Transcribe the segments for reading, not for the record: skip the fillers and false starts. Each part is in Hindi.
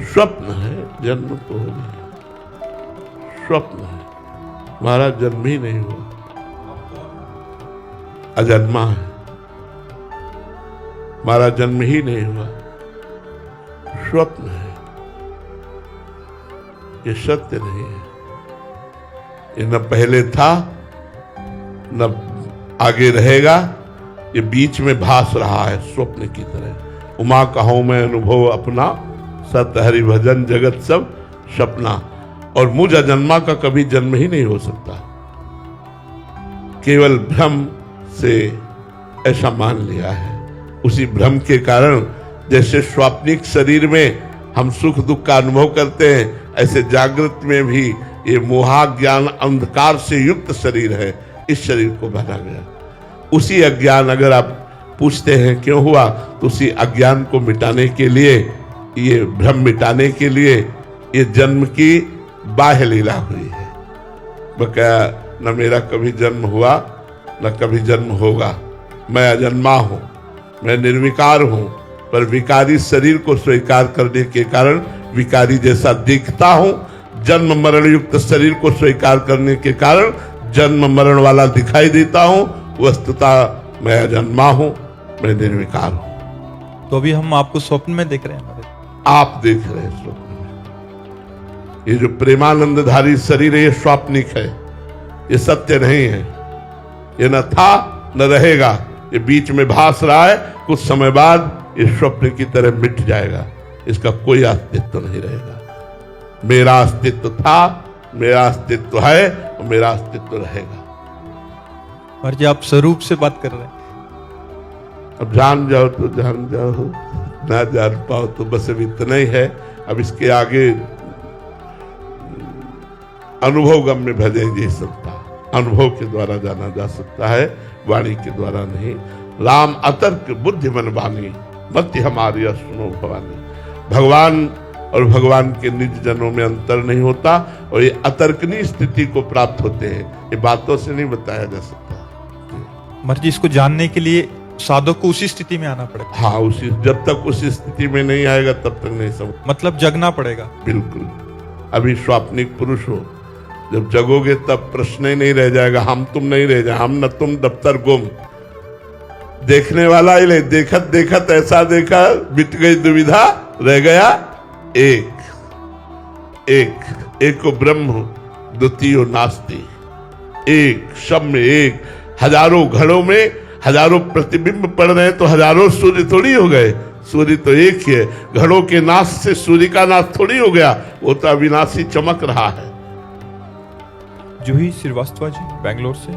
स्वप्न है, जन्म तो नहीं, स्वप्न है। हमारा जन्म ही नहीं हुआ, अजन्मा है, हमारा जन्म ही नहीं हुआ, स्वप्न है, ये सत्य नहीं है। ये न पहले था न आगे रहेगा, ये बीच में भास रहा है स्वप्न की तरह। उमा कहूं मैं अनुभव अपना, सत हरि भजन जगत सब सपना। और मुझ अजन्मा का कभी जन्म ही नहीं हो सकता, केवल भ्रम से ऐसा मान लिया है। उसी भ्रम के कारण जैसे स्वाप्निक शरीर में हम सुख दुख का अनुभव करते हैं, ऐसे जागृत में भी ये मोहा ज्ञान अंधकार से युक्त शरीर है, इस शरीर को बना गया। उसी अज्ञान, अगर आप पूछते हैं क्यों हुआ, तो उसी अज्ञान को मिटाने के लिए, ये भ्रम मिटाने के लिए ये जन्म की बाह्य लीला हुई है। बकाया न मेरा कभी जन्म हुआ न कभी जन्म होगा। मैं अजन्मा हूं, मैं निर्विकार हूं, पर विकारी शरीर को स्वीकार करने के कारण विकारी जैसा दिखता हूं। जन्म मरण युक्त शरीर को स्वीकार करने के कारण जन्म मरण वाला दिखाई देता हूं। वस्तुतः मैं अजन्मा हूं, मैं निर्विकार हूं। तो अभी हम आपको स्वप्न में देख रहे हैं। आप देख रहे हैं स्वप्न में। ये जो प्रेमानंदधारी शरीर है, ये स्वाप्निक है, ये सत्य नहीं है। ये न था न रहेगा, ये बीच में भास रहा है। कुछ समय बाद ये स्वप्न की तरह मिट जाएगा, इसका कोई अस्तित्व नहीं रहेगा। मेरा अस्तित्व था, मेरा अस्तित्व है और मेरा अस्तित्व रहेगा। और जी आप स्वरूप से बात कर रहे हैं। अब जान जाओ तो जान जाओ, ना जान पाओ तो बस अब इतना ही है। अब इसके आगे अनुभव गम्य भजे जी सकता, अनुभव के द्वारा जाना जा सकता है, वाणी के द्वारा नहीं। राम अतर्क बुद्धि मन बानी, मति हमारी सुनो भवानी। भगवान और भगवान के निज जनों में अंतर नहीं होता, और ये अतर्कनीय स्थिति को प्राप्त होते हैं, ये बातों से नहीं बताया जा सकता। मर्जी इसको जानने के लिए साधक को उसी स्थिति में आना पड़ेगा। हाँ, उसी, जब तक उसी स्थिति में नहीं आएगा तब तक नहीं समझ। मतलब जगना पड़ेगा। बिल्कुल। अभी स्वाप्निक पुरुष हो, जब जगोगे तब प्रश्न ही नहीं रह जाएगा, हम तुम नहीं रह जाए, हम न तुम दफ्तर गुम। देखने वाला ही नहीं, देखत देखत ऐसा देखा, मिट गई दुविधा, रह गया एक। एको ब्रह्म द्वितीयो नास्ति। एक, सब में एक। हजारों घड़ों में हजारों प्रतिबिंब पड़ रहे हैं तो हजारों सूर्य थोड़ी हो गए, सूर्य तो एक ही है। घड़ों के नाश से सूर्य का नाश थोड़ी हो गया, वो तो अविनाशी चमक रहा है। जूही श्रीवास्तव जी बेंगलोर से।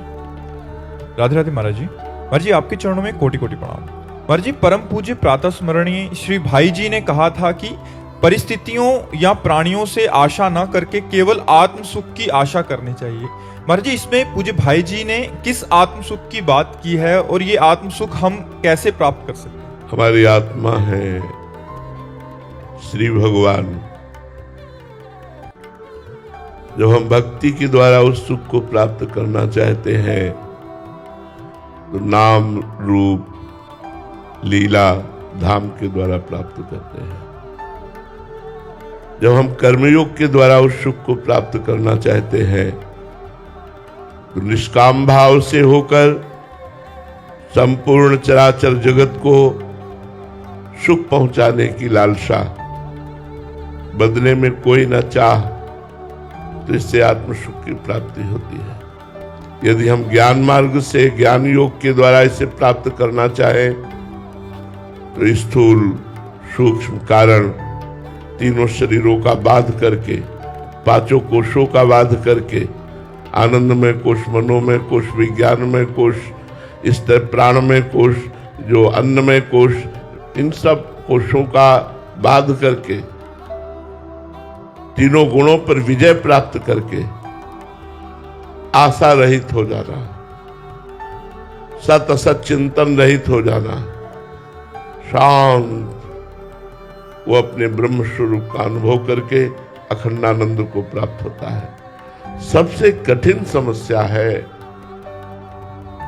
राधे राधे महाराज जी। महाराज जी आपके चरणों में कोटि कोटि प्रणाम। महाराज जी परम पूज्य प्रातः स्मरणीय श्री भाई जी ने कहा था कि परिस्थितियों या प्राणियों से आशा न करके केवल आत्म सुख की आशा करनी चाहिए। महाराज जी इसमें पूज्य भाई जी ने किस आत्म सुख की बात की है, और ये आत्म सुख हम कैसे प्राप्त कर सकते हैं? हमारी आत्मा है श्री भगवान। जब हम भक्ति के द्वारा उस सुख को प्राप्त करना चाहते हैं तो नाम रूप लीला धाम के द्वारा प्राप्त करते हैं। जब हम कर्मयोग के द्वारा उस सुख को प्राप्त करना चाहते हैं तो निष्काम भाव से होकर संपूर्ण चराचर जगत को सुख पहुंचाने की लालसा, बदले में कोई न चाह, तो इससे आत्म सुख की प्राप्ति होती है। यदि हम ज्ञान मार्ग से, ज्ञान योग के द्वारा इसे प्राप्त करना चाहें तो स्थूल सूक्ष्म कारण तीनों शरीरों का बाध करके, पांचों कोशों का बाध करके, आनंदमय कोश, मनोमय कोश, विज्ञानमय कोश, इस तरह प्राणमय कोश, जो अन्नमय कोश, इन सब कोशों का बाध करके, तीनों गुणों पर विजय प्राप्त करके आशा रहित हो जाना, सत असत चिंतन रहित हो जाना, शांत, वो अपने ब्रह्म स्वरूप का अनुभव करके अखंडानंद को प्राप्त होता है। सबसे कठिन समस्या है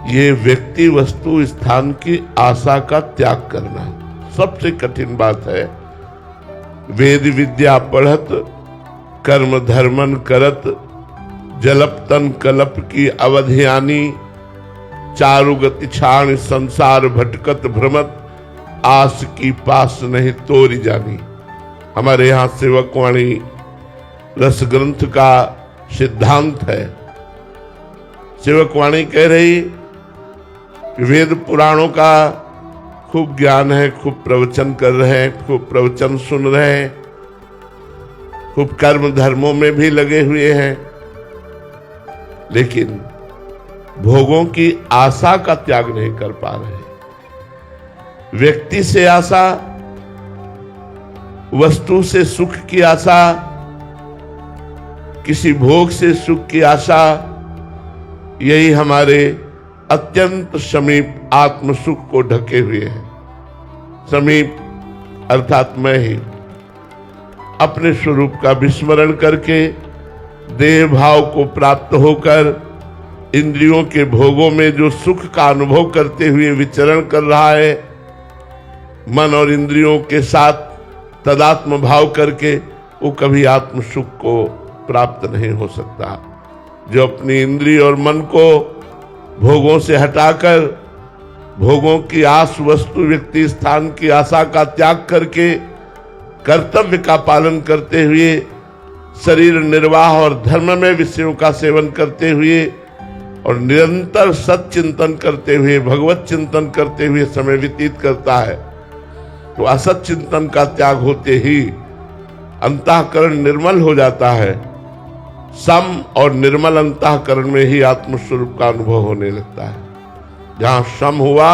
ये व्यक्ति वस्तु स्थान की आशा का त्याग करना। सबसे कठिन बात है वेद विद्या पढ़त कर्म धर्मन करत, जलप तन कलप की अवधियानी, चारु गति छाण संसार भटकत भ्रमत, आस की पास नहीं तोरी जानी। हमारे यहाँ सेवकवाणी रस ग्रंथ का सिद्धांत है। सेवकवाणी कह रही कि वेद पुराणों का खूब ज्ञान है, खूब प्रवचन कर रहे हैं, खूब प्रवचन सुन रहे हैं, खूब कर्म धर्मों में भी लगे हुए हैं, लेकिन भोगों की आशा का त्याग नहीं कर पा रहे। व्यक्ति से आशा, वस्तु से सुख की आशा, किसी भोग से सुख की आशा, यही हमारे अत्यंत समीप आत्म सुख को ढके हुए है। समीप अर्थात मैं ही अपने स्वरूप का विस्मरण करके देह भाव को प्राप्त होकर इंद्रियों के भोगों में जो सुख का अनुभव करते हुए विचरण कर रहा है, मन और इंद्रियों के साथ तदात्म भाव करके वो कभी आत्म सुख को प्राप्त नहीं हो सकता। जो अपनी इंद्रिय और मन को भोगों से हटाकर भोगों की आस, वस्तु, व्यक्ति, स्थान की आशा का त्याग करके कर्तव्य का पालन करते हुए शरीर निर्वाह और धर्म में विषयों का सेवन करते हुए और निरंतर सच्चिंतन करते हुए, भगवत चिंतन करते हुए समय व्यतीत करता है, तो असत चिंतन का त्याग होते ही अंतःकरण निर्मल हो जाता है। सम और निर्मल अंतःकरण में ही आत्मस्वरूप का अनुभव होने लगता है। जहां सम हुआ,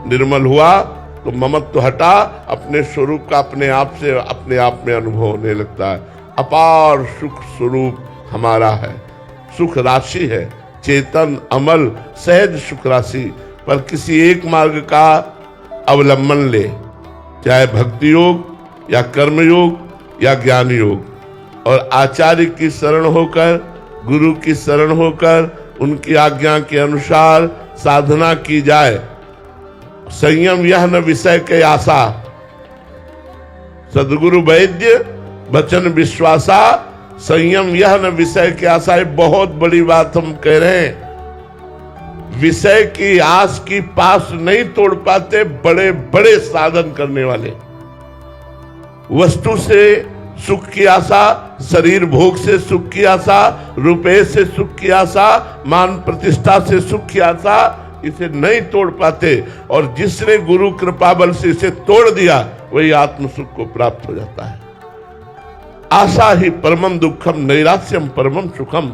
निर्मल हुआ, तो ममत्व हटा, अपने स्वरूप का अपने आप से अपने आप में अनुभव होने लगता है। अपार सुख स्वरूप हमारा है, सुख राशि है, चेतन अमल सहज सुख राशि। पर किसी एक मार्ग का अवलंबन ले, चाहे भक्ति योग या कर्म योग या ज्ञान योग, और आचार्य की शरण होकर, गुरु की शरण होकर उनकी आज्ञा के अनुसार साधना की जाए। संयम यह न विषय के आशा, सदगुरु वैद्य वचन विश्वासा, संयम यह न विषय की आशा। बहुत बड़ी बात हम कह रहे हैं। विषय की आस की पास नहीं तोड़ पाते बड़े बड़े साधन करने वाले। वस्तु से सुख की आशा, शरीर भोग से सुख की आशा, रुपए से सुख की आशा, मान प्रतिष्ठा से सुख की आशा, इसे नहीं तोड़ पाते। और जिसने गुरु कृपा बल से इसे तोड़ दिया, वही आत्म सुख को प्राप्त हो जाता है। आशा ही परमम दुखम नैराश्यम परमम सुखम।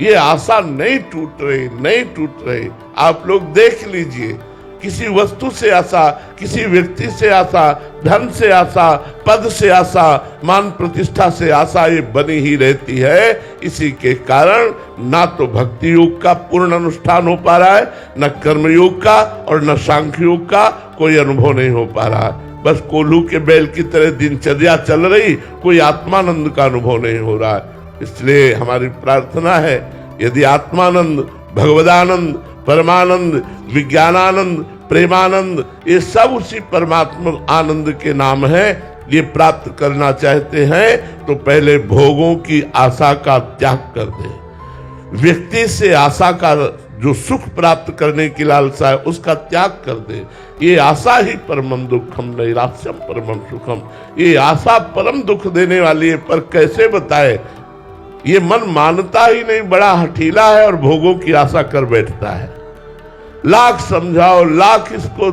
ये आशा नहीं टूट रही, नहीं टूट रही। आप लोग देख लीजिए, किसी वस्तु से आशा, किसी व्यक्ति से आशा, धन से आशा, पद से आशा, मान प्रतिष्ठा से आशा, ये बनी ही रहती है। इसी के कारण ना तो भक्ति योग का पूर्ण अनुष्ठान हो पा रहा है, न कर्म योग का और न सांख्य योग का कोई अनुभव नहीं हो पा रहा है। बस कोल्हू के बैल की तरह दिनचर्या चल रही, कोई आत्मानंद का अनुभव नहीं हो रहा है। इसलिए हमारी प्रार्थना है, यदि आत्मानंद, भगवदानंद, परमानंद, विज्ञानानंद, प्रेमानंद, ये सब उसी परमात्मा आनंद के नाम है, ये प्राप्त करना चाहते हैं तो पहले भोगों की आशा का त्याग कर दे। व्यक्ति से आशा का जो सुख प्राप्त करने की लालसा है उसका त्याग कर दे। ये आशा ही परमम दुखम नैराश्यम परमम सुखम। ये आशा परम दुख देने वाली है, पर कैसे बताए। ये मन मानता ही नहीं, बड़ा हठीला है और भोगों की आशा कर बैठता है। लाख समझाओ, लाख इसको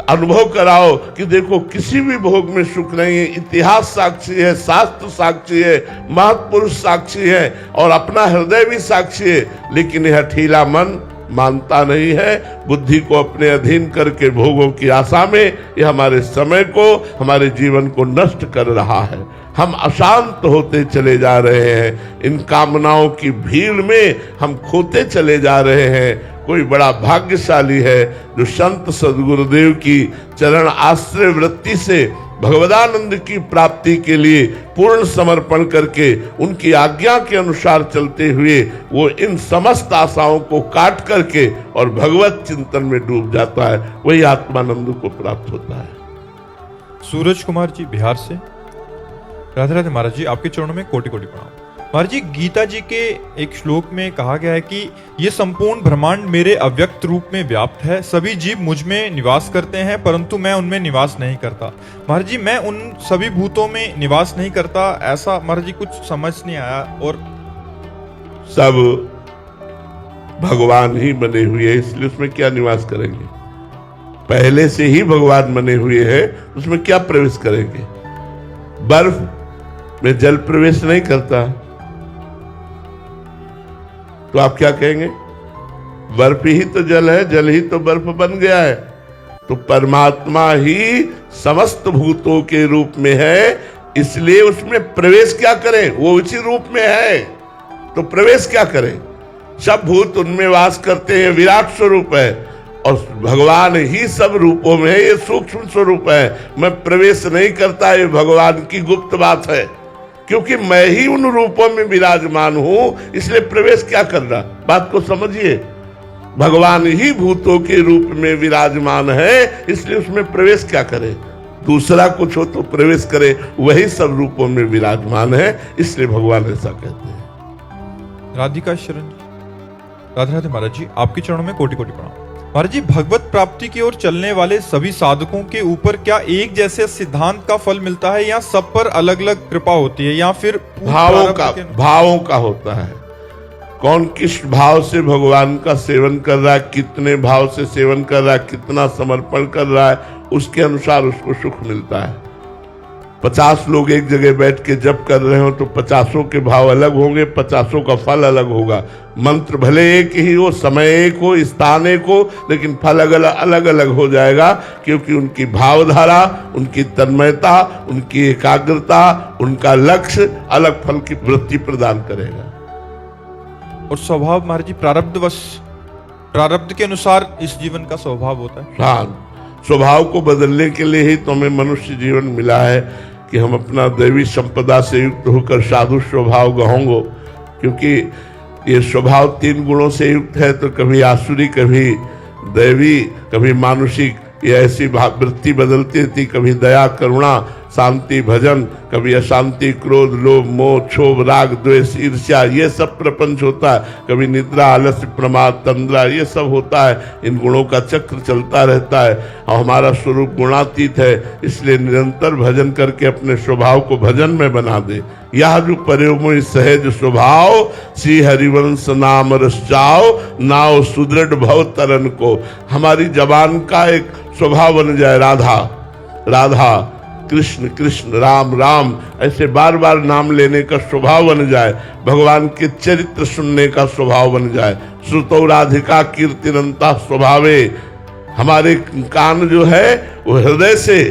अनुभव कराओ कि देखो किसी भी भोग में सुख नहीं है। इतिहास साक्षी है, शास्त्र साक्षी है, महापुरुष साक्षी है और अपना हृदय भी साक्षी है, लेकिन यह हठीला मन मानता नहीं है। बुद्धि को अपने अधीन करके भोगों की आशा में यह हमारे समय को, हमारे जीवन को नष्ट कर रहा है। हम अशांत होते चले जा रहे हैं, इन कामनाओं की भीड़ में हम खोते चले जा रहे हैं। कोई बड़ा भाग्यशाली है जो संत सदगुरुदेव की चरण आश्रय वृत्ति से भगवदानंद की प्राप्ति के लिए पूर्ण समर्पण करके उनकी आज्ञा के अनुसार चलते हुए वो इन समस्त आशाओं को काट करके और भगवत चिंतन में डूब जाता है, वही आत्मानंद को प्राप्त होता है। सूरज कुमार जी बिहार से, राधे राधे महाराज जी, आपके चरणों में कोटि कोटि प्रणाम। महाराज जी, गीता जी के एक श्लोक में कहा गया है कि ये संपूर्ण ब्रह्मांड मेरे अव्यक्त रूप में व्याप्त है, सभी जीव मुझ में निवास करते हैं परंतु मैं उनमें निवास नहीं करता। महाराज जी, मैं उन सभी भूतों में निवास नहीं करता, ऐसा महाराज जी कुछ समझ नहीं आया। और सब भगवान ही बने हुए हैं, इसलिए उसमें क्या निवास करेंगे? पहले से ही भगवान बने हुए हैं, उसमें क्या प्रवेश करेंगे? बर्फ में जल प्रवेश नहीं करता, तो आप क्या कहेंगे? बर्फ ही तो जल है, जल ही तो बर्फ बन गया है। तो परमात्मा ही समस्त भूतों के रूप में है, इसलिए उसमें प्रवेश क्या करें? वो उसी रूप में है, तो प्रवेश क्या करें? सब भूत उनमें वास करते हैं, विराट स्वरूप है, और भगवान ही सब रूपों में है, ये सूक्ष्म स्वरूप है। मैं प्रवेश नहीं करता, ये भगवान की गुप्त बात है, क्योंकि मैं ही उन रूपों में विराजमान हूं, इसलिए प्रवेश क्या करना? बात को समझिए। भगवान ही भूतों के रूप में विराजमान है, इसलिए उसमें प्रवेश क्या करे? दूसरा कुछ हो तो प्रवेश करे, वही सब रूपों में विराजमान है, इसलिए भगवान ऐसा कहते हैं। राधिका शरण जी, राधे राधे महाराज जी, आपके चरणों में कोटि कोटि प्रणाम। महाराज जी, भगवत प्राप्ति की ओर चलने वाले सभी साधकों के ऊपर क्या एक जैसे सिद्धांत का फल मिलता है, या सब पर अलग अलग कृपा होती है, या फिर भावों का होता है? कौन किस भाव से भगवान का सेवन कर रहा है, कितने भाव से सेवन कर रहा है, कितना समर्पण कर रहा है, उसके अनुसार उसको सुख मिलता है। 50 लोग एक जगह बैठ के जप कर रहे हो तो 50 के भाव अलग होंगे, 50 का फल अलग होगा। मंत्र भले एक ही हो, समय एक हो, स्थान एक हो, लेकिन फल अलग अलग हो जाएगा, क्योंकि उनकी भावधारा, उनकी तन्मयता, उनकी एकाग्रता, उनका लक्ष्य अलग फल की वृत्ति प्रदान करेगा। और स्वभाव महाराज जी प्रारब्ध के अनुसार इस जीवन का स्वभाव होता है। हाँ, स्वभाव को बदलने के लिए ही तो हमें मनुष्य जीवन मिला है, कि हम अपना दैवी संपदा से युक्त होकर साधु स्वभाव गहोंगो। क्योंकि ये स्वभाव 3 गुणों से युक्त है, तो कभी आसुरी, कभी दैवी, कभी मानुषिक, ये ऐसी वृत्ति बदलती थी। कभी दया, करुणा, शांति, भजन, कभी अशांति, क्रोध, लोभ, मोह, क्षोभ, राग, द्वेष, ईर्ष्या, ये सब प्रपंच होता है। कभी निद्रा, आलस्य, प्रमाद, तंद्रा, ये सब होता है। इन गुणों का चक्र चलता रहता है, और हमारा स्वरूप गुणातीत है, इसलिए निरंतर भजन करके अपने स्वभाव को भजन में बना दे। यह जो परयोमय सहज स्वभाव, श्री हरिवंश नाम रचाओ, नाव सुदृढ़ भव तरन को। हमारी जबान का एक स्वभाव बन जाए, राधा राधा, कृष्ण कृष्ण, राम राम, ऐसे बार बार नाम लेने का स्वभाव बन जाए। भगवान के चरित्र सुनने का स्वभाव बन जाए। श्रुतौ राधिका कीर्तिनंता स्वभावे। हमारे कान जो है वो हृदय से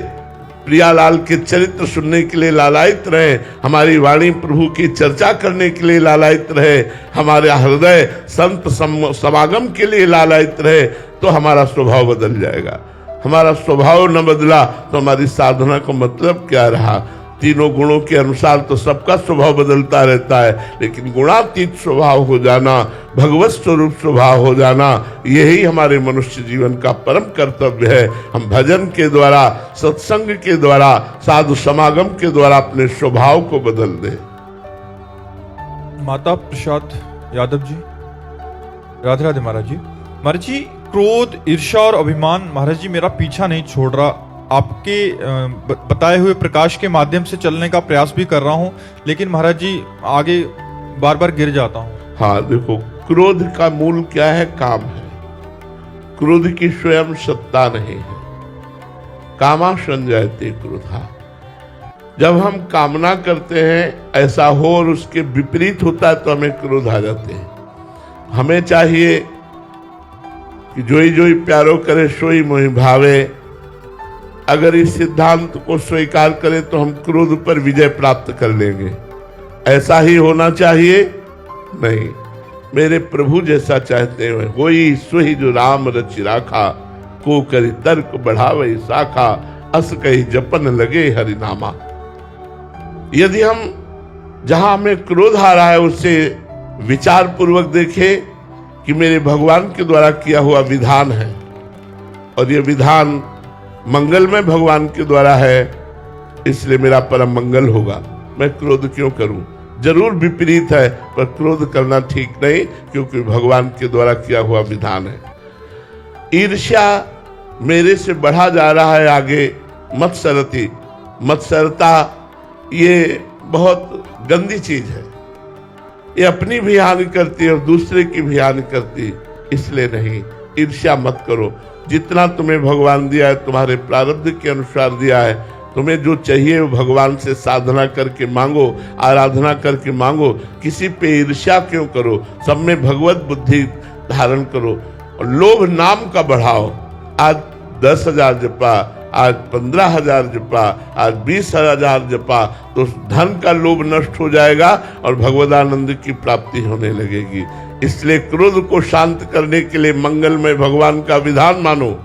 प्रियालाल के चरित्र सुनने के लिए लालायित रहे, हमारी वाणी प्रभु की चर्चा करने के लिए लालायित रहे, हमारे हृदय संत समागम के लिए लालायित रहे, तो हमारा स्वभाव बदल जाएगा। हमारा स्वभाव न बदला तो हमारी साधना का मतलब क्या रहा? 3 गुणों के अनुसार तो सबका स्वभाव बदलता रहता है, लेकिन गुणातीत स्वभाव हो जाना, भगवत स्वरूप स्वभाव हो जाना, यही हमारे मनुष्य जीवन का परम कर्तव्य है। हम भजन के द्वारा, सत्संग के द्वारा, साधु समागम के द्वारा अपने स्वभाव को बदल दें। माता प्रसाद यादव जी, राधे राधे महाराज जी। महाराज जी, क्रोध, ईर्ष्या और अभिमान महाराज जी मेरा पीछा नहीं छोड़ रहा। आपके बताए हुए प्रकाश के माध्यम से चलने का प्रयास भी कर रहा हूं, लेकिन महाराज जी आगे बार बार गिर जाता हूं। हाँ देखो, क्रोध का मूल क्या है? काम है। क्रोध की स्वयं सत्ता नहीं है। कामा संजायते क्रोधा। जब हम कामना करते हैं ऐसा हो और उसके विपरीत होता है तो हमें क्रोध आ जाते हैं। हमें चाहिए कि जोई जोई प्यारो करे सोई मोहि भावे। अगर इस सिद्धांत को स्वीकार करें तो हम क्रोध पर विजय प्राप्त कर लेंगे। ऐसा ही होना चाहिए? नहीं, मेरे प्रभु जैसा चाहते हैं होई सोई जो राम रचि राखा, को करी तर्क बढ़ावे शाखा, अस कही जपन लगे हरिनामा। यदि हम जहां हमें क्रोध आ रहा है उससे विचार पूर्वक देखें कि मेरे भगवान के द्वारा किया हुआ विधान है, और ये विधान मंगलमय भगवान के द्वारा है, इसलिए मेरा परम मंगल होगा। मैं क्रोध क्यों करूं। जरूर विपरीत है, पर क्रोध करना ठीक नहीं, क्योंकि भगवान के द्वारा किया हुआ विधान है। ईर्ष्या मेरे से बढ़ा जा रहा है आगे, मत्सरती, मत्सरता ये बहुत गंदी चीज है। ये अपनी भी हानि करती है और दूसरे की भी हानि करती है, इसलिए नहीं, ईर्ष्या मत करो। जितना तुम्हें भगवान दिया है, तुम्हारे प्रारब्ध के अनुसार दिया है, तुम्हें जो चाहिए वो भगवान से साधना करके मांगो, आराधना करके मांगो। किसी पे ईर्ष्या क्यों करो, सब में भगवत बुद्धि धारण करो और लोभ नाम का बढ़ाओ। आज 10,000 जपा, आज 15,000 जपा, आज 20,000 जपा, तो धन का लोभ नष्ट हो जाएगा और भगवदानंद की प्राप्ति होने लगेगी। इसलिए क्रोध को शांत करने के लिए मंगलमय भगवान का विधान मानो,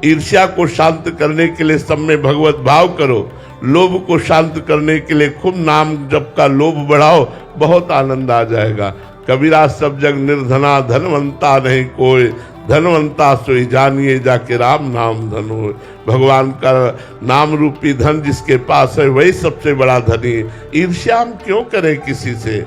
ईर्ष्या को शांत करने के लिए सब में भगवत भाव करो, लोभ को शांत करने के लिए खूब नाम जप का लोभ बढ़ाओ, बहुत आनंद आ जाएगा। कबीरा सब जग निर्धना, धनवंता नहीं कोई, धनवंता सोई जानिए जाके राम नाम धन हो। भगवान का नाम रूपी धन जिसके पास है वही सबसे बड़ा धनी। ईर्ष्या हम क्यों करें किसी से,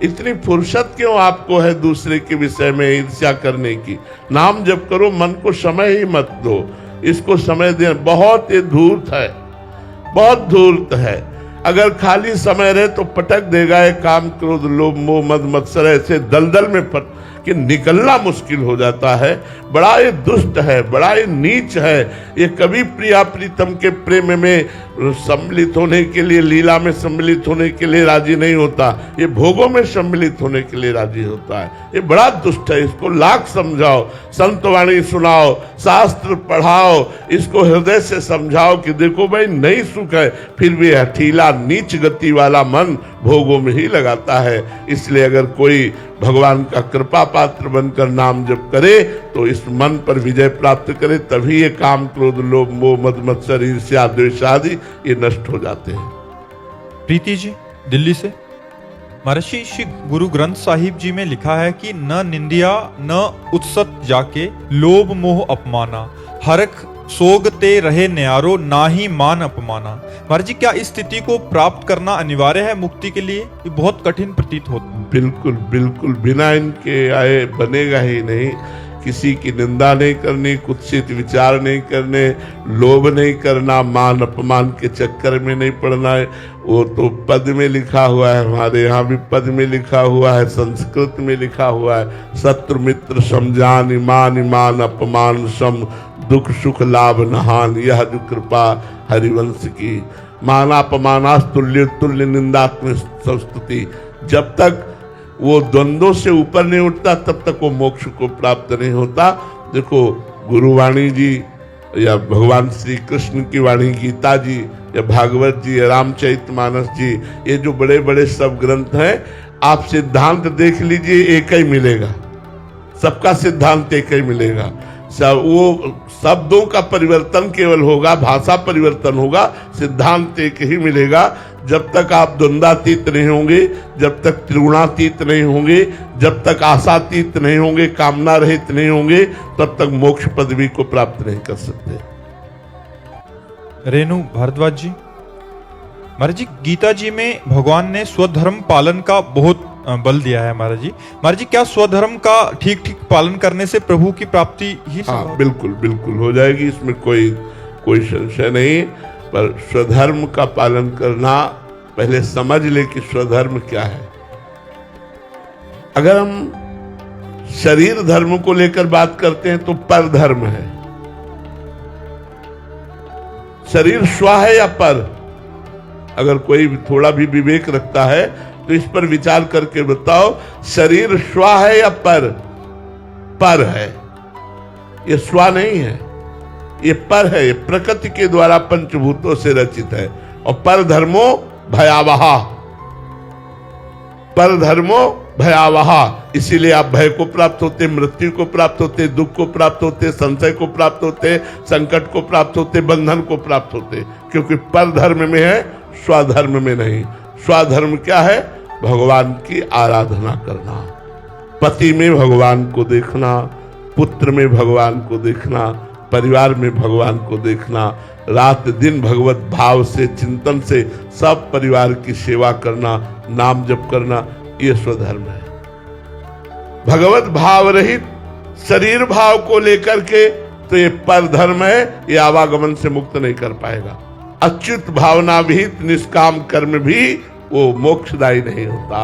इतनी फुर्सत क्यों आपको है दूसरे के विषय में ईर्ष्या करने की। नाम जप करो, मन को समय ही मत दो, इसको समय दे। बहुत ये धूर्त है, बहुत धूर्त है। अगर खाली समय रहे तो पटक देगा ये काम, क्रोध, लोभ, मोह, मद, मत्सर ऐसे दलदल में कि निकलना मुश्किल हो जाता है। बड़ा ये दुष्ट है, बड़ा ये नीच है। ये कभी प्रिया प्रीतम के प्रेम में सम्मिलित होने के लिए, लीला में सम्मिलित होने के लिए राजी नहीं होता, ये भोगों में सम्मिलित होने के लिए राजी होता है। ये बड़ा दुष्ट है, इसको लाख समझाओ, संतवाणी सुनाओ, शास्त्र पढ़ाओ, इसको हृदय से समझाओ कि देखो भाई नहीं सुख है, फिर भी हठीला नीच गति वाला मन भोगों में ही लगाता है। इसलिए अगर कोई भगवान का कृपा पात्र बनकर नाम जप करे तो इस मन पर विजय प्राप्त करे, तभी ये काम, क्रोध, लोभ, मोह, मद, मत्सर, ईर्ष्या, द्वेष आदि ये नष्ट हो जाते हैं। प्रीति जी दिल्ली से, महर्षि श्री गुरु ग्रंथ साहिब जी में लिखा है कि न निंदिया न उत्सत जाके, लोभ मोह अपमाना, हरख सोगते रहे न्यारो, ना ही मान अपमाना। महाराज जी, क्या इस स्थिति को प्राप्त करना अनिवार्य है मुक्ति के लिए? ये बहुत कठिन प्रतीत होता है। बिल्कुल बिल्कुल, बिना इनके आए बनेगा ही नहीं। किसी की निंदा नहीं करनी, कुत्सित विचार नहीं करने, लोभ नहीं करना, मान अपमान के चक्कर में नहीं पड़ना है। वो तो पद में लिखा हुआ है, हमारे यहाँ भी पद में लिखा हुआ है, संस्कृत में लिखा हुआ है, शत्रु मित्र समझान, ईमान ईमान अपमान सम, दुख सुख लाभ नहान, यह जो कृपा हरिवंश की। मानापमानास तुल्य तुल्य निंदात्म संस्तुति। जब तक वो द्वंद्वों से ऊपर नहीं उठता तब तक वो मोक्ष को प्राप्त नहीं होता। देखो गुरुवाणी जी या भगवान श्री कृष्ण की वाणी, गीता जी या भागवत जी या रामचरितमानस जी, ये जो बड़े बड़े सब ग्रंथ हैं, आप सिद्धांत देख लीजिए, एक ही मिलेगा, सबका सिद्धांत एक ही मिलेगा। सब वो शब्दों का परिवर्तन केवल होगा, भाषा परिवर्तन होगा, सिद्धांत एक ही मिलेगा। जब तक आप द्वंद्वातीत नहीं होंगे, जब तक त्रिगुणातीत नहीं होंगे, जब तक आशातीत नहीं होंगे, कामना रहित नहीं होंगे, तब तक मोक्ष पदवी को प्राप्त नहीं कर सकते। रेणु भारद्वाज जी, महाराज जी, गीता जी में भगवान ने स्वधर्म पालन का बहुत बल दिया है। महाराज जी, क्या स्वधर्म का ठीक ठीक पालन करने से प्रभु की प्राप्ति ही? हाँ, बिल्कुल बिल्कुल हो जाएगी, इसमें कोई संशय नहीं। पर स्वधर्म का पालन करना, पहले समझ ले कि स्वधर्म क्या है। अगर हम शरीर धर्म को लेकर बात करते हैं तो पर धर्म है। शरीर स्व है या पर? अगर कोई थोड़ा भी विवेक रखता है तो इस पर विचार करके बताओ, शरीर स्व है या पर? पर है। ये स्व नहीं है, ये पर है। ये प्रकृति के द्वारा पंचभूतों से रचित है। और पर धर्मो भयावह, पर धर्मो भयावह। इसीलिए आप भय को प्राप्त होते, मृत्यु को प्राप्त होते, दुख को प्राप्त होते, संशय को प्राप्त होते, संकट को प्राप्त होते, बंधन को प्राप्त होते, क्योंकि पर धर्म में है, स्वधर्म में नहीं। स्वधर्म क्या है? भगवान की आराधना करना, पति में भगवान को देखना, पुत्र में भगवान को देखना, परिवार में भगवान को देखना, रात दिन भगवत भाव से, चिंतन से सब परिवार की सेवा करना, नाम जप करना, ये स्वधर्म है। भगवत भाव रहित शरीर भाव को लेकर के तो ये पर धर्म है, ये आवागमन से मुक्त नहीं कर पाएगा। अच्युत भावना विहित निष्काम कर्म भी वो मोक्षदायी नहीं होता।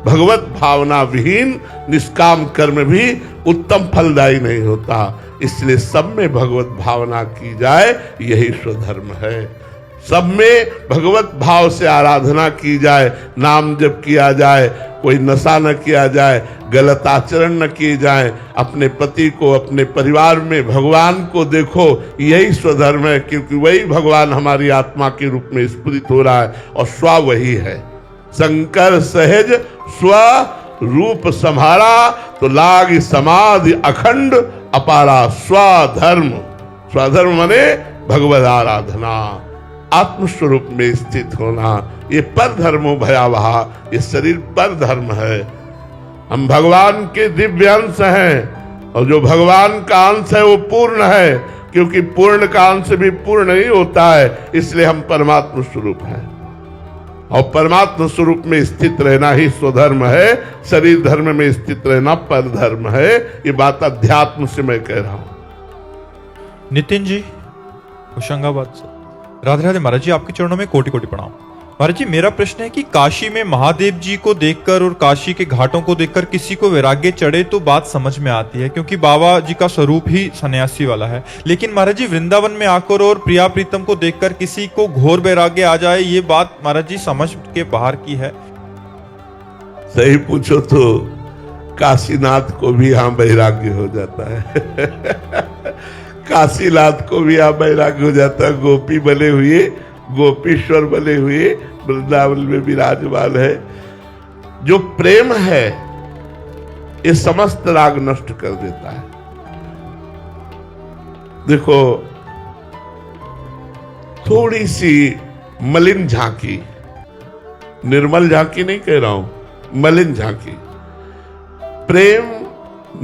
भगवत भावना विहीन निष्काम कर्म भी उत्तम फलदायी नहीं होता। इसलिए सब में भगवत भावना की जाए, यही स्वधर्म है। सब में भगवत भाव से आराधना की जाए, नाम जप किया जाए, कोई नशा न किया जाए, गलत आचरण न किए जाए, अपने पति को, अपने परिवार में भगवान को देखो, यही स्वधर्म है। क्योंकि वही भगवान हमारी आत्मा के रूप में स्फुरित हो रहा है और स्व वही है। शंकर सहज स्व रूप संहारा, तो लाग समाधि अखंड अपारा। स्वधर्म, स्वधर्म माने भगवत आराधना, आत्मस्वरूप में स्थित होना, ये पर धर्मो भयावह, ये शरीर पर धर्म है। हम भगवान के दिव्य अंश हैं और जो भगवान का अंश है वो पूर्ण है, क्योंकि पूर्ण का अंश भी पूर्ण नहीं होता है। इसलिए हम परमात्मा स्वरूप हैं और परमात्मा स्वरूप में स्थित रहना ही स्वधर्म है। शरीर धर्म में स्थित रहना पर धर्म है। ये बात अध्यात्म से मैं कह रहा हूं। नितिन जी होशंगाबाद से, राधे राधे महाराज जी, आपके चरणों में कोटि कोटि प्रणाम। महाराज जी, मेरा प्रश्न है कि काशी में महादेव जी को देखकर और काशी के घाटों को देखकर किसी को वैराग्य चढ़े तो बात समझ में आती है, क्योंकि बाबा जी का स्वरूप ही सन्यासी वाला है। लेकिन महाराज जी, वृंदावन में आकर और प्रिया प्रीतम को देखकर किसी को घोर वैराग्य आ जाए, ये बात महाराज जी समझ के बाहर की है। सही पूछो तो काशीनाथ को भी यहाँ वैराग्य हो जाता है। काशीनाथ को भी यहाँ वैराग्य हो जाता है। गोपी बने हुए, गोपीश्वर बने हुए वृंदावन में विराजमान है। जो प्रेम है ये समस्त राग नष्ट कर देता है। देखो, थोड़ी सी मलिन झांकी, निर्मल झांकी नहीं कह रहा हूं, मलिन झांकी, प्रेम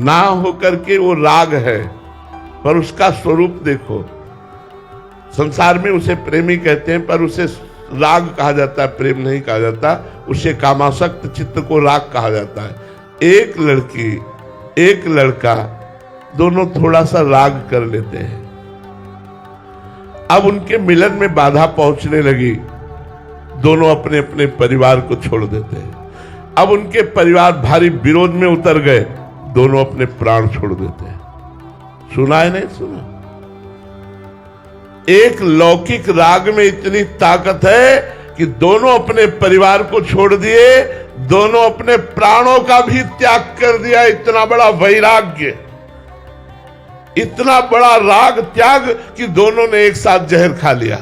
ना होकर के वो राग है, पर उसका स्वरूप देखो। संसार में उसे प्रेमी कहते हैं, पर उसे राग कहा जाता है, प्रेम नहीं कहा जाता। उसे कामासक्त चित्त को राग कहा जाता है। एक लड़की, एक लड़का, दोनों थोड़ा सा राग कर लेते हैं। अब उनके मिलन में बाधा पहुंचने लगी, दोनों अपने अपने परिवार को छोड़ देते हैं। अब उनके परिवार भारी विरोध में उतर गए, दोनों अपने प्राण छोड़ देते हैं। सुना है नहीं सुना? एक लौकिक राग में इतनी ताकत है कि दोनों अपने परिवार को छोड़ दिए, दोनों अपने प्राणों का भी त्याग कर दिया। इतना बड़ा वैराग्य, इतना बड़ा राग त्याग कि दोनों ने एक साथ जहर खा लिया।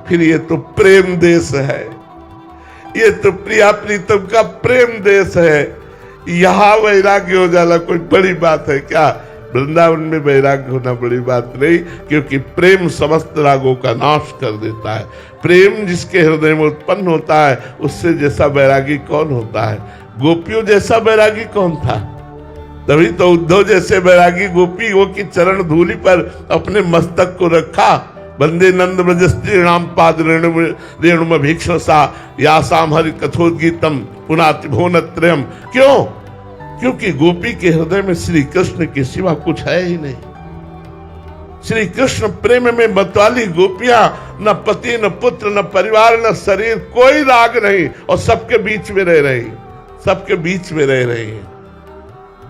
फिर ये तो प्रेम देश है, ये तो प्रिया प्रीतम का प्रेम देश है। यहां वैराग्य हो जाना कोई बड़ी बात है क्या? वृंदावन में वैराग्य होना बड़ी बात नहीं, क्योंकि प्रेम समस्त रागों का नाश कर देता है। प्रेम जिसके हृदय में उत्पन्न होता है, उससे जैसा वैरागी कौन होता है? गोपियों जैसा वैरागी कौन था? तभी तो उद्धव जैसे वैरागी गोपियों की चरण धूलि पर अपने मस्तक को रखा। वंदे नंद ब्रज स्त्रीणाम पाद रेणुम भीक्षसा यासाम हरि कथोद्गीतम पुनाति भुवनत्रयम्। क्यों? क्योंकि गोपी के हृदय में श्री कृष्ण के सिवा कुछ है ही नहीं। श्री कृष्ण प्रेम में मतवाली गोपियां, न पति न पुत्र न परिवार न शरीर, कोई राग नहीं, और सबके बीच में रह रही, सबके बीच में रह रही है।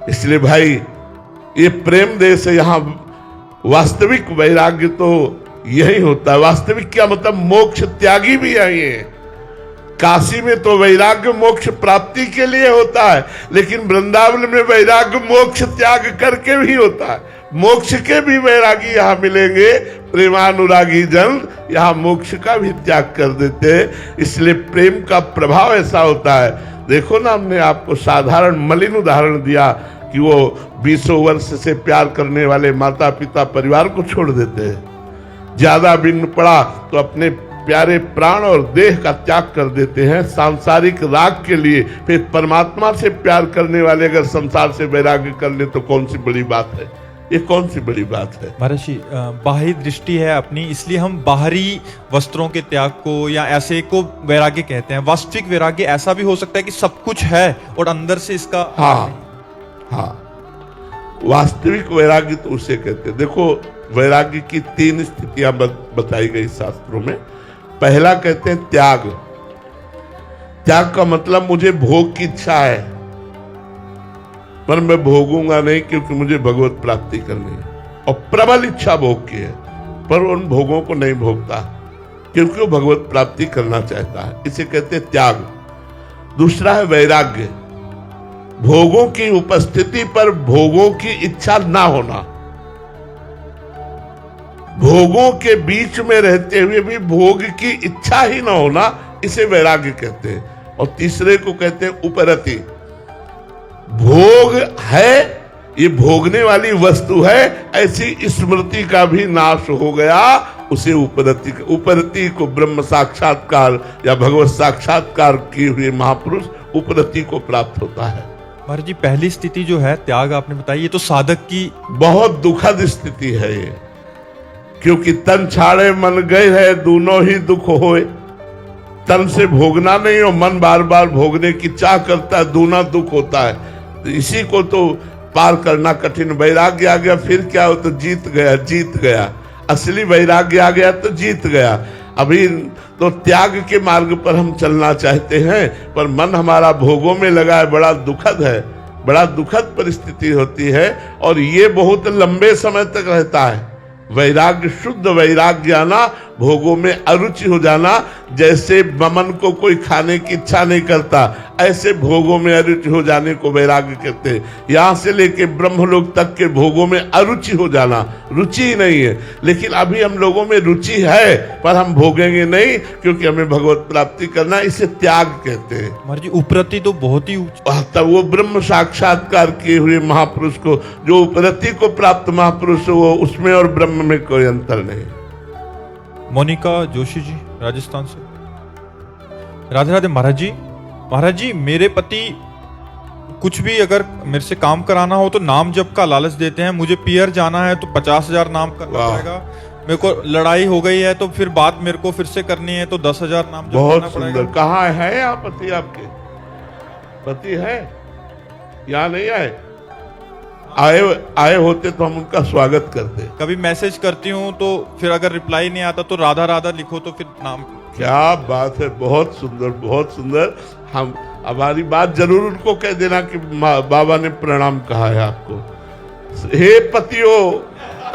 इसलिए भाई, ये प्रेम देश है। यहाँ वास्तविक वैराग्य तो यही होता है। वास्तविक क्या मतलब? मोक्ष त्यागी भी यही है। काशी में तो वैराग्य मोक्ष प्राप्ति के लिए होता है, लेकिन वृंदावन में वैराग्य मोक्ष त्याग करके भी होता है। मोक्ष के भी वैरागी यहाँ मिलेंगे। प्रेमानुरागी जन यहाँ मोक्ष का भी त्याग कर देते हैं। इसलिए प्रेम का प्रभाव ऐसा होता है। देखो ना, हमने आपको साधारण मलिन उदाहरण दिया कि वो 20 वर्ष से प्यार करने वाले माता पिता परिवार को छोड़ देते हैं। ज्यादा विघ्न पड़ा तो अपने प्यारे प्राण और देह का त्याग कर देते हैं सांसारिक राग के लिए। फिर परमात्मा से प्यार करने वाले अगर संसार से वैराग्य कर ले तो कौन सी बड़ी बात है? ये कौन सी बड़ी बात है? महाराज जी, बाहरी दृष्टि है अपनी, इसलिए हम बाहरी वस्त्रों के त्याग को या ऐसे को वैराग्य कहते हैं। वास्तविक वैराग्य ऐसा भी हो सकता है कि सब कुछ है और अंदर से इसका हाँ, वास्तविक वैराग्य तो उसे कहते हैं। देखो, वैराग्य की 3 स्थितियां बताई गई शास्त्रों में। पहला कहते हैं त्याग। त्याग का मतलब मुझे भोग की इच्छा है, पर मैं भोगूंगा नहीं क्योंकि मुझे भगवत प्राप्ति करनी है। और प्रबल इच्छा भोग की है, पर उन भोगों को नहीं भोगता क्योंकि वो भगवत प्राप्ति करना चाहता है। इसे कहते हैं त्याग। दूसरा है वैराग्य। भोगों की उपस्थिति पर भोगों की इच्छा ना होना, भोगों के बीच में रहते हुए भी भोग की इच्छा ही ना होना, इसे वैराग्य कहते हैं। और तीसरे को कहते हैं उपरति। भोग है, ये भोगने वाली वस्तु है, ऐसी स्मृति का भी नाश हो गया, उसे उपरति को ब्रह्म साक्षात्कार या भगवत साक्षात्कार किए हुए महापुरुष उपरति को प्राप्त होता है। महाराज जी, पहली स्थिति जो है त्याग आपने बताई, ये तो साधक की बहुत दुखद स्थिति है ये, क्योंकि तन छाड़े मन गए है, दोनों ही दुख होए। तन से भोगना नहीं और मन बार बार भोगने की चाह करता है, दूना दुख होता है। तो इसी को तो पार करना कठिन। वैराग्य आ गया फिर क्या हो, तो जीत गया। असली वैराग्य आ गया तो जीत गया। अभी तो त्याग के मार्ग पर हम चलना चाहते हैं, पर मन हमारा भोगों में लगा है। बड़ा दुखद है, बड़ा दुखद परिस्थिति होती है, और ये बहुत लंबे समय तक रहता है। वैराग्य, शुद्ध वैराग्य आना, भोगों में अरुचि हो जाना। जैसे मन को कोई खाने की इच्छा नहीं करता, ऐसे भोगों में अरुचि हो जाने को वैराग्य कहते हैं। यहां से लेके ब्रह्मलोक तक के भोगों में अरुचि हो जाना, रुचि ही नहीं है। लेकिन अभी हम लोगों में रुचि है, पर हम भोगेंगे नहीं क्योंकि हमें भगवत प्राप्ति करना, इसे त्याग कहते हैं। महाराज जी, उपरति तो बहुत ही तब वो ब्रह्म साक्षात्कार किए हुए महापुरुष को, जो उपरति को प्राप्त महापुरुष, वो उसमें और ब्रह्म में कोई अंतर नहीं। मोनिका जोशी जी, राजस्थान से। राधे राधे महाराज जी। महाराज जी, मेरे पति कुछ भी अगर मेरे से काम कराना हो तो नाम जप का लालच देते हैं। मुझे पियर जाना है तो 50,000 नाम करना पड़ेगा। मेरे को लड़ाई हो गई है तो फिर बात मेरे को फिर से करनी है तो 10,000 नाम जप करना पड़ेगा। बहुत सुंदर। कहाँ है यहाँ पति? आपके पति है? यहाँ नहीं आए? आए होते तो हम उनका स्वागत करते। कभी मैसेज करती हूँ तो फिर अगर रिप्लाई नहीं आता तो राधा राधा लिखो तो फिर नाम। क्या बात है, बहुत सुंदर, बहुत सुंदर। हम हमारी बात जरूर उनको कह देना कि बाबा ने प्रणाम कहा है आपको। हे पतियों,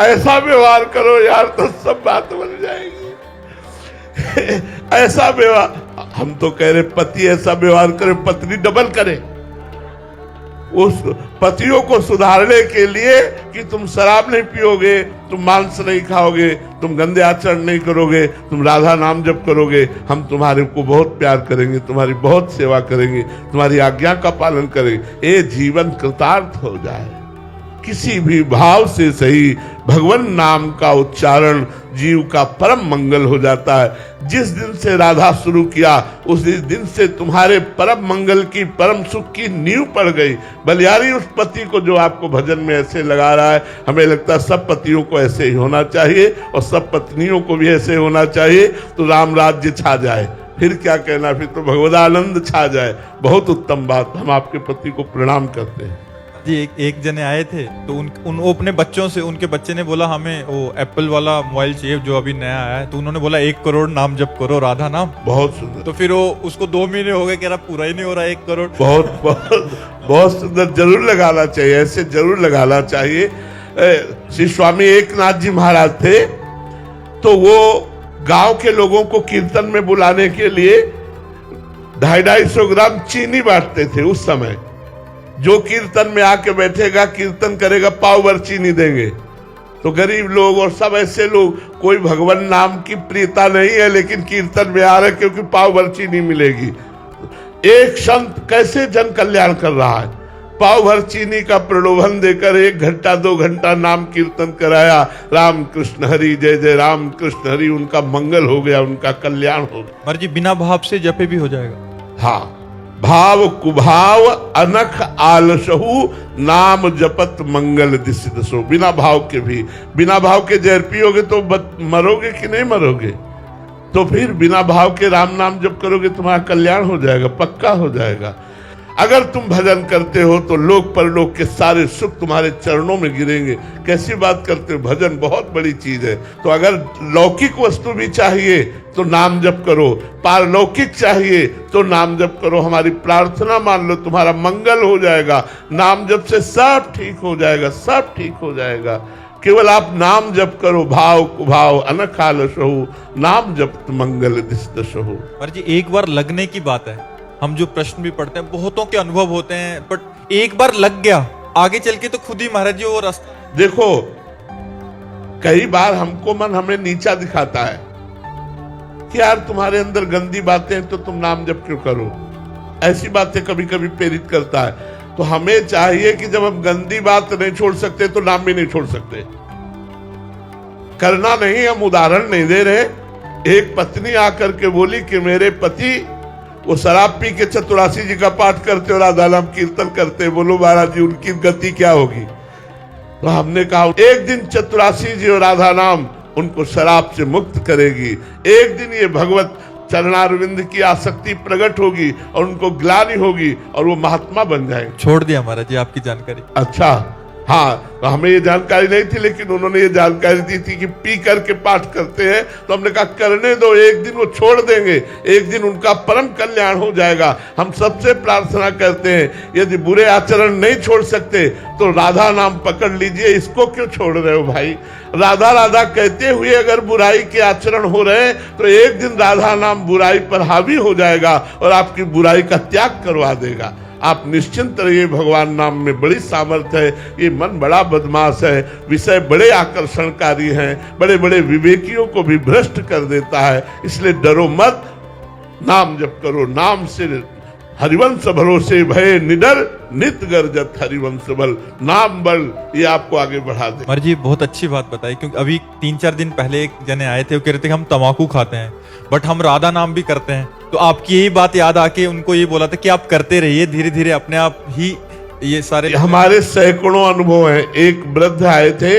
ऐसा व्यवहार करो यार तो सब बात बन जाएगी। ऐसा व्यवहार, हम तो कह रहे पति ऐसा व्यवहार करे, पत्नी डबल करे। उस पतियों को सुधारने के लिए कि तुम शराब नहीं पियोगे, तुम मांस नहीं खाओगे, तुम गंदे आचरण नहीं करोगे, तुम राधा नाम जप करोगे, हम तुम्हारे को बहुत प्यार करेंगे, तुम्हारी बहुत सेवा करेंगे, तुम्हारी आज्ञा का पालन करेंगे। ये जीवन कृतार्थ हो जाए। किसी भी भाव से सही भगवान नाम का उच्चारण जीव का परम मंगल हो जाता है। जिस दिन से राधा शुरू किया उस दिन से तुम्हारे परम मंगल की, परम सुख की नींव पड़ गई। बलियारी उस पति को जो आपको भजन में ऐसे लगा रहा है। हमें लगता है सब पतियों को ऐसे ही होना चाहिए और सब पत्नियों को भी ऐसे होना चाहिए, तो राम राज्य छा जाए। फिर क्या कहना, फिर तो भगवदानंद छा जाए। बहुत उत्तम बात। हम आपके पति को प्रणाम करते हैं जी। एक जने आए थे तो वो अपने बच्चों से, उनके बच्चे ने बोला हमें वो एप्पल वाला मोबाइल चाहिए जो अभी नया आया है, तो उन्होंने बोला 1 करोड़ नाम जप करो राधा नाम। बहुत सुंदर। तो फिर वो उसको 2 महीने हो गए, कह रहा पूरा ही नहीं हो रहा 1 करोड़। बहुत बहुत बहुत सुंदर। जरूर लगाना चाहिए, ऐसे जरूर लगाना चाहिए। श्री स्वामी एकनाथ जी महाराज थे, तो वो गांव के लोगों को कीर्तन में बुलाने के लिए 250-250 ग्राम चीनी बांटते थे उस समय। जो कीर्तन में आके बैठेगा, कीर्तन करेगा, पाव भर चीनी देंगे। तो गरीब लोग और सब ऐसे लोग, कोई भगवान नाम की प्रियता नहीं है लेकिन कीर्तन में आ रहे क्योंकि पाव भर चीनी मिलेगी। एक संत कैसे जन कल्याण कर रहा है, पाव भर चीनी का प्रलोभन देकर 1 घंटा 2 घंटा नाम कीर्तन कराया। राम कृष्ण हरि, जय जय राम कृष्ण हरि। उनका मंगल हो गया, उनका कल्याण हो गया। मर्जी बिना भाव से जपे भी हो जाएगा। हाँ, भाव कुभाव अनख आलसहु नाम जपत मंगल दिस दसो। बिना भाव के भी, बिना भाव के जहर पियोगे तो मरोगे कि नहीं मरोगे? तो फिर बिना भाव के राम नाम जप करोगे, तुम्हारा कल्याण हो जाएगा, पक्का हो जाएगा। अगर तुम भजन करते हो तो लोक परलोक के सारे सुख तुम्हारे चरणों में गिरेंगे। कैसी बात करते हो? भजन बहुत बड़ी चीज है। तो अगर लौकिक वस्तु भी चाहिए तो नाम जप करो, पारलौकिक चाहिए तो नाम जप करो। हमारी प्रार्थना मान लो, तुम्हारा मंगल हो जाएगा। नाम जप से सब ठीक हो जाएगा, सब ठीक हो जाएगा। केवल आप नाम जप करो, भाव कुभाव अनख आलसहु नाम जप मंगल दिस दसहु। महाराज जी एक बार लगने की बात है, हम जो प्रश्न भी पढ़ते हैं बहुतों के अनुभव होते हैं, बट एक बार लग गया आगे चल के तो खुद ही महाराज जी वो रास्ता। देखो कई बार हमको मन हमें नीचा दिखाता है कि यार तुम्हारे अंदर गंदी बातें हैं तो तुम नाम जप क्यों करो, ऐसी बातें कभी कभी प्रेरित करता है। तो हमें चाहिए कि जब हम गंदी बात नहीं छोड़ सकते तो नाम भी नहीं छोड़ सकते। करना नहीं, हम उदाहरण नहीं दे रहे। एक पत्नी आकर के बोली कि मेरे पति वो शराब पी के चतुरासी जी का पाठ करते और राधा नाम कीर्तन करते, बोलो महाराज जी उनकी गति क्या होगी? तो हमने कहा एक दिन चतुरासी जी और राधा नाम उनको शराब से मुक्त करेगी, एक दिन ये भगवत चरणारविंद की आसक्ति प्रकट होगी और उनको ग्लानि होगी और वो महात्मा बन जाएंगे। छोड़ दिया महाराज जी आपकी जानकारी। अच्छा, हाँ, तो हमें ये जानकारी नहीं थी, लेकिन उन्होंने ये जानकारी दी थी कि पी करके पाठ करते हैं। तो हमने कहा करने दो, एक दिन वो छोड़ देंगे, एक दिन उनका परम कल्याण हो जाएगा। हम सबसे प्रार्थना करते हैं यदि बुरे आचरण नहीं छोड़ सकते तो राधा नाम पकड़ लीजिए। इसको क्यों छोड़ रहे हो भाई? राधा राधा कहते हुए अगर बुराई के आचरण हो रहे हैं तो एक दिन राधा नाम बुराई पर हावी हो जाएगा और आपकी बुराई का त्याग करवा देगा। आप निश्चिंत रहिए, भगवान नाम में बड़ी सामर्थ्य है। ये मन बड़ा बदमाश है, विषय बड़े आकर्षणकारी हैं, बड़े बड़े विवेकियों को भी भ्रष्ट कर देता है। इसलिए डरो मत, नाम जप करो। नाम से हरिवंश भरोसे भय निडर नित गर्जत हरिवंश बल। नाम बल ये आपको आगे बढ़ा दे। महाराज जी बहुत अच्छी बात बताई, क्योंकि अभी 3-4 दिन पहले एक जने आए थे, वो कह रहे थे कि हम तम्बाकू खाते हैं बट हम राधा नाम भी करते हैं। तो आपकी यही बात याद आके उनको ये बोला था कि आप करते रहिए, धीरे धीरे अपने आप ही ये सारे। हमारे सैकड़ों अनुभव हैं। एक वृद्ध आए थे,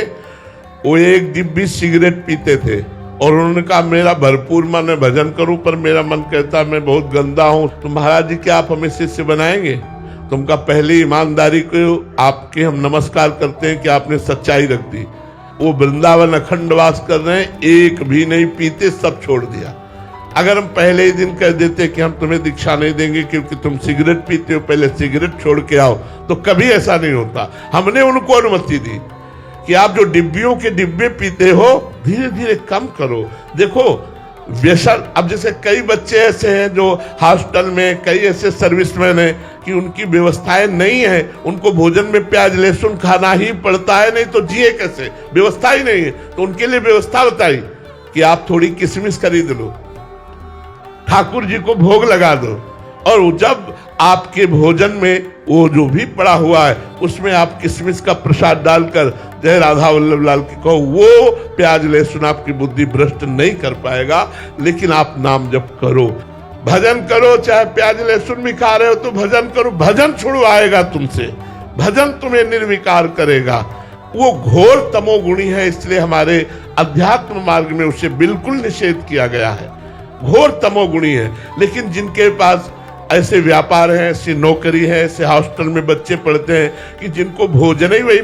वो एक डिब्बी सिगरेट पीते थे और उन्होंने कहा मेरा भरपूर मन है भजन करूं, पर मेरा मन कहता है मैं बहुत गंदा हूं। तो महाराज जी क्या आप हमें शिष्य बनाएंगे? तुमका पहले ईमानदारी को आपके हम नमस्कार करते हैं कि आपने सच्चाई रख दी। वो वृंदावन अखंड वास कर रहे हैं, एक भी नहीं पीते, सब छोड़ दिया। अगर हम पहले ही दिन कह देते कि हम तुम्हें दीक्षा नहीं देंगे क्योंकि तुम सिगरेट पीते हो, पहले सिगरेट छोड़ के आओ, तो कभी ऐसा नहीं होता। हमने उनको अनुमति दी कि आप जो डिब्बियों के डिब्बे पीते हो धीरे धीरे कम करो। देखो व्यसन, अब जैसे कई बच्चे ऐसे हैं जो हॉस्टल में, कई ऐसे सर्विसमैन हैं कि उनकी व्यवस्थाएं नहीं है, उनको भोजन में प्याज लहसुन खाना ही पड़ता है, नहीं तो जिए कैसे? व्यवस्था ही नहीं है। तो उनके लिए व्यवस्था बताई कि आप थोड़ी किशमिश खरीद लो, ठाकुर जी को भोग लगा दो, और जब आपके भोजन में वो जो भी पड़ा हुआ है उसमें आप किशमिश का प्रसाद डालकर जय राधा वल्लभ लाल की कहो, वो प्याज लहसुन आपकी बुद्धि भ्रष्ट नहीं कर पाएगा। लेकिन आप नाम जप करो, भजन करो, चाहे प्याज लहसुन भी खा रहे हो तो भजन करो। भजन छुड़वाएगा तुमसे, भजन तुम्हें निर्विकार करेगा। वो घोर तमोगुणी है, इसलिए हमारे अध्यात्म मार्ग में उसे बिल्कुल निषेध किया गया है। घोर तमोगुणी है। लेकिन जिनके पास ऐसे व्यापार है, ऐसी नौकरी है, ऐसे हॉस्टल में बच्चे पढ़ते हैं कि जिनको भोजन ही वही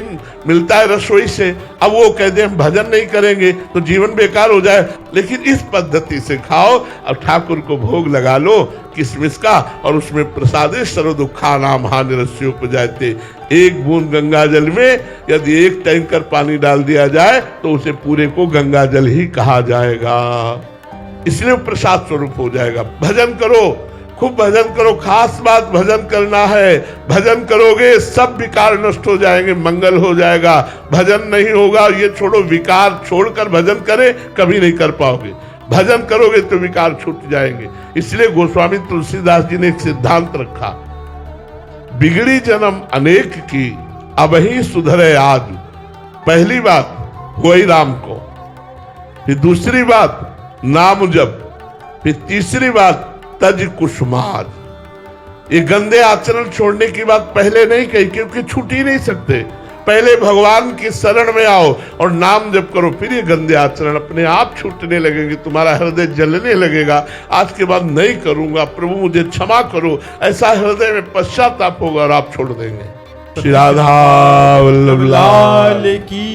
मिलता है रसोई से, अब वो कहते हैं हम भजन नहीं करेंगे तो जीवन बेकार हो जाए। लेकिन इस पद्धति से खाओ और ठाकुर को भोग लगा लो किशमिश का, और उसमें प्रसादे सर्व दुखा नाम हानिरस्य उपजाते। एक बूंद गंगा जल में यदि एक टैंकर पानी डाल दिया जाए तो उसे पूरे को गंगा जल ही कहा जाएगा, इसलिए प्रसाद स्वरूप हो जाएगा। भजन करो, खूब भजन करो। खास बात भजन करना है। भजन करोगे सब विकार नष्ट हो जाएंगे, मंगल हो जाएगा। भजन नहीं होगा, ये छोड़ो, विकार छोड़कर भजन करे कभी नहीं कर पाओगे। भजन करोगे तो विकार छूट जाएंगे। इसलिए गोस्वामी तुलसीदास जी ने एक सिद्धांत रखा, बिगड़ी जन्म अनेक की अब ही सुधरे आज। पहली बात वही राम को, फिर दूसरी बात नाम जप, फिर तीसरी बात तज कुसुमाज। ये गंदे आचरण छोड़ने की बात पहले नहीं कही, क्योंकि छूट ही नहीं सकते। पहले भगवान की शरण में आओ और नाम जप करो, फिर ये गंदे आचरण अपने आप छूटने लगेंगे, तुम्हारा हृदय जलने लगेगा। आज के बाद नहीं करूंगा, प्रभु मुझे क्षमा करो, ऐसा हृदय में पश्चाताप होगा और आप छोड़ देंगे। श्री राधा वल्लभ लाल लाल की